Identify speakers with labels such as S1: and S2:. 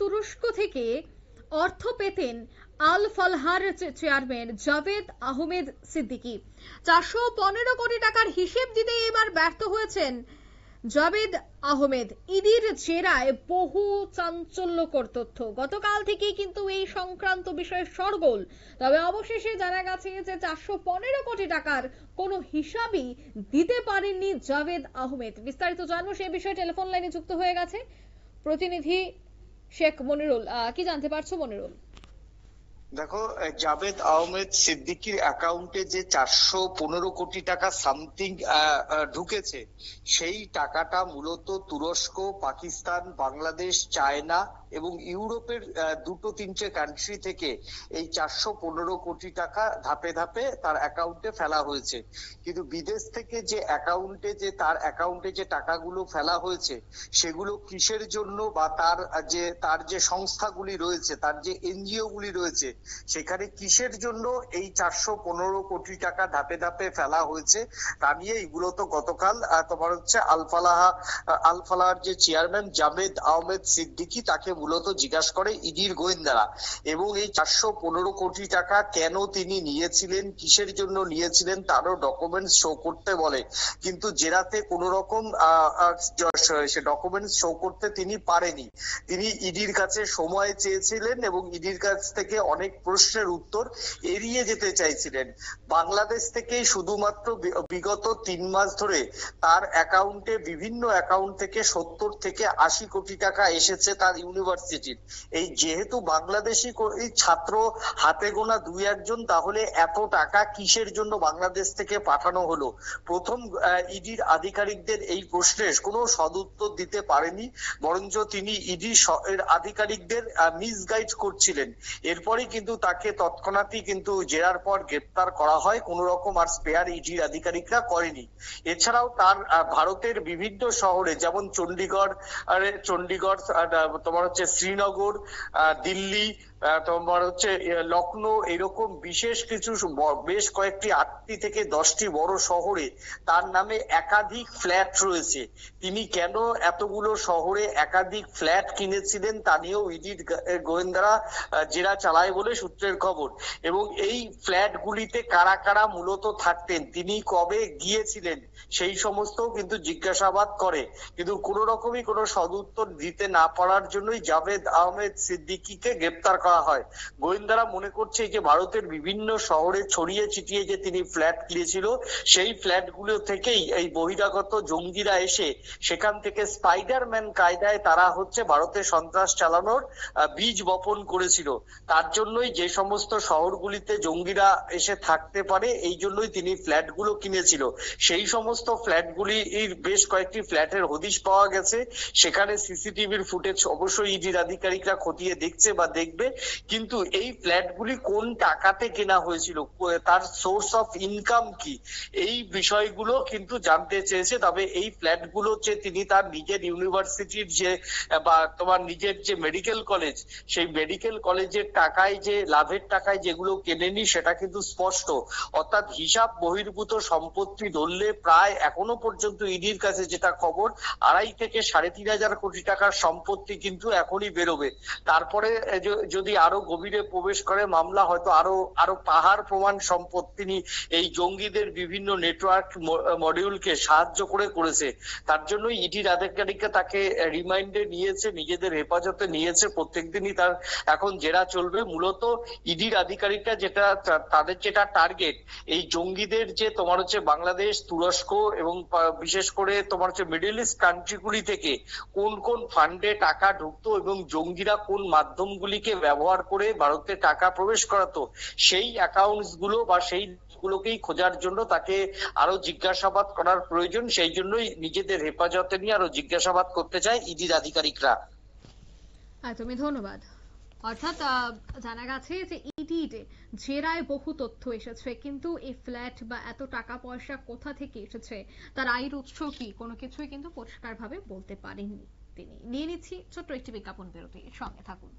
S1: তুরস্ক থেকে অর্থ পেতেন আল ফালাহার চেয়ারম্যান জাভেদ আহমেদ সিদ্দিকী। 415 কোটি টাকার হিসেব দিতে এবার ব্যর্থ হয়েছেন জাভেদ আহমেদ। ইডির জেরায় বহু চাঞ্চল্যকর তথ্য। গতকাল থেকেই কিন্তু এই সংক্রান্ত বিষয়ে শোরগোল। তবে অবশেষে জানা গেছে যে 415 কোটি টাকার কোনো হিসাবই দিতে পারেননি জাভেদ আহমেদ। বিস্তারিত জানবো সেই বিষয়ে টেলিফোন লাইনে যুক্ত হয়ে গেছে প্রতিনিধি শেখ মনিরুল। কি জানতে পারছো মনিরুল?
S2: দেখো, জাভেদ আহমেদ সিদ্দিকীর অ্যাকাউন্টে যে 415 কোটি টাকা সামথিং ঢুকেছে, সেই টাকাটা মূলত তুরস্ক, পাকিস্তান, বাংলাদেশ, চায়না এবং ইউরোপের দুটো তিনটে কান্ট্রি থেকে এই 415 কোটি টাকা ধাপে ধাপে তার অ্যাকাউন্টে ফেলা হয়েছে। কিন্তু বিদেশ থেকে যে তার অ্যাকাউন্টে যে টাকাগুলো ফেলা হয়েছে, সেগুলো কিসের জন্য বা তার যে সংস্থাগুলি রয়েছে, তার যে এনজিও গুলি রয়েছে, সেখানে কিসের জন্য এই 415 কোটি টাকা ধাপে ধাপে ফেলা হয়েছে, তা নিয়ে এগুলো তো গতকাল তোমার হচ্ছে আল ফালাহার যে চেয়ারম্যান জাভেদ আহমেদ সিদ্দিকী, তাকে মূলত জিজ্ঞাসা করে ইডির গোয়েন্দারা। এবং এই 415 কোটি টাকা কেন তিনি নিয়েছিলেন, কিসের জন্য নিয়েছিলেন, তারও ডকুমেন্টস শো করতে বলে। কিন্তু জেরাতে কোন রকম সে ডকুমেন্টস শো করতে তিনি পারেনি। তিনি ইডির কাছে সময় চেয়েছিলেন এবং ইডির কাছ থেকে অনেক প্রশ্নের উত্তর এড়িয়ে যেতে চাইছিলেন। বাংলাদেশ থেকে শুধুমাত্র বিগত 3 মাস ধরে তার অ্যাকাউন্টে, বিভিন্ন অ্যাকাউন্ট থেকে 70 থেকে 80 কোটি টাকা এসেছে তার ইউনিভার্সিটির। এই যেহেতু বাংলাদেশি ছাত্র হাতে গোনা 2-1 জন, তাহলে এত টাকা কিসের জন্য বাংলাদেশ থেকে পাঠানো হলো? প্রথম ইডির আধিকারিকদের এই প্রশ্নের কোনো সদুত্তর দিতে পারেনি, বরঞ্চ তিনি ইডি আধিকারিকদের মিসগাইড করছিলেন। এরপরে কিন্তু তাকে তৎক্ষণাৎই কিন্তু জেরার পর গ্রেপ্তার করা হয়। কোন রকম আর স্পেয়ার ইডির আধিকারিকরা করেনি। এছাড়াও তার ভারতের বিভিন্ন শহরে, যেমন চণ্ডীগড়, তোমার হচ্ছে শ্রীনগর, দিল্লি, তোমার হচ্ছে লখনৌ, এরকম বেশ কয়েকটি 8টি থেকে 10টি বড় শহরে তার নামে একাধিক ফ্ল্যাট রয়েছে। তিনি কেন এতগুলো শহরে একাধিক ফ্ল্যাট কিনেছিলেন, তা নিয়েও ইডির গোয়েন্দারা জেরা চালায় বলে সূত্রের খবর। এবং এই ফ্ল্যাট গুলিতে কারা কারা মূলত থাকতেন, তিনি কবে গিয়েছিলেন, সেই সমস্ত কিন্তু জিজ্ঞাসাবাদ করে। কিন্তু কোন রকমই কোনো সদুত্তর দিতে না পারার জন্যই জাভেদ আহমেদ সিদ্দিকীকে গ্রেপ্তার করা হয়। গোয়েন্দারা মনে করছে যে ভারতের বিভিন্ন শহরে ছড়িয়ে ছিটিয়ে যে তিনি ফ্ল্যাট কিনেছিল, সেই ফ্ল্যাটগুলো থেকেই এই বহিরাগত জঙ্গিরা এসে সেখান থেকে স্পাইডারম্যান কায়দায় তারা হচ্ছে ভারতে সন্ত্রাস চালানোর বীজ বপন করেছিল। তার জন্যই যে সমস্ত শহরগুলিতে জঙ্গিরা এসে থাকতে পারে, এই জন্যই তিনি ফ্ল্যাটগুলো কিনেছিল। সেই সমস্ত ফ্ল্যাটগুলির বেশ কয়েকটি ফ্ল্যাটের হদিশ পাওয়া গেছে। সেখানে সিসিটিভির ফুটেজ অবশ্যই ইডির আধিকারিকরা খতিয়ে দেখছে বা দেখবে। কিন্তু এই ফ্ল্যাটগুলি কোন টাকাতে কেনা হয়েছিল, তার সোর্স অফ ইনকাম কি, এই বিষয়গুলো কিন্তু জানতে চেয়েছে। তবে এই ফ্ল্যাটগুলো যে তিনি তার নিজের ইউনিভার্সিটির যে বা তোমার নিজের যে মেডিকেল কলেজ, সেই মেডিকেল কলেজের টাকায়, যে লাভের টাকায় যেগুলো কেনেনি, সেটা কিন্তু স্পষ্ট। অর্থাৎ হিসাব বহির্ভূত সম্পত্তি ধরলে প্রায় এখনো পর্যন্ত ইডির কাছে যেটা খবর, 2.5 থেকে 3.5 কোটি টাকার সম্পত্তি কিন্তু এখনই বেরোবে। তারপরে যদি আরো গভীরে প্রবেশ করে মামলা, হয়তো আরো পাহাড় প্রমাণ সম্পদ তিনি এই জঙ্গিদের বিভিন্ন নেটওয়ার্ক মডিউলকে সাহায্য করেছে। তার জন্যই ইডির আধিকারিকরা তাকে রিমাইন্ডে নিয়েছে, নিজেদের হেফাজতে নিয়েছে। প্রত্যেকদিনই তার এখন জেরা চলবে। মূলত ইডির আধিকারিকরা তাদের যেটা টার্গেট, এই জঙ্গিদের যে তোমার হচ্ছে বাংলাদেশ, তুরস্ক এবং বিশেষ করে তোমার হচ্ছে মিডল ইস্ট কান্ট্রিগুলি থেকে কোন কোন ফান্ডে টাকা ঢুকতো এবং জঙ্গিরা কোন মাধ্যমগুলিকে ব্যবহার করে ভারতে টাকা প্রবেশ করাতো, সেই অ্যাকাউন্টস গুলো বা সেই গুলোকেই খোঁজার জন্য তাকে আরো জিজ্ঞাসাবাদ করার প্রয়োজন। সেই জন্যই নিজেদের হেফাজতে নিয়ে আরো জিজ্ঞাসাবাদ করতে চায় ইডির আধিকারিকরা।
S1: তুমি ধন্যবাদ। অর্থাৎ জানা গেছে যে ইডির জেরায় বহু তথ্য এসেছে, কিন্তু এই ফ্ল্যাট বা এত টাকা পয়সা কোথা থেকে এসেছে, তার আয়ের উৎস কি, কোনো কিছুই কিন্তু পরিষ্কারভাবে বলতে পারেননি তিনি। নিয়ে নিচ্ছি ছোট্ট একটি বিজ্ঞাপন বিরতি, সঙ্গে থাকুন।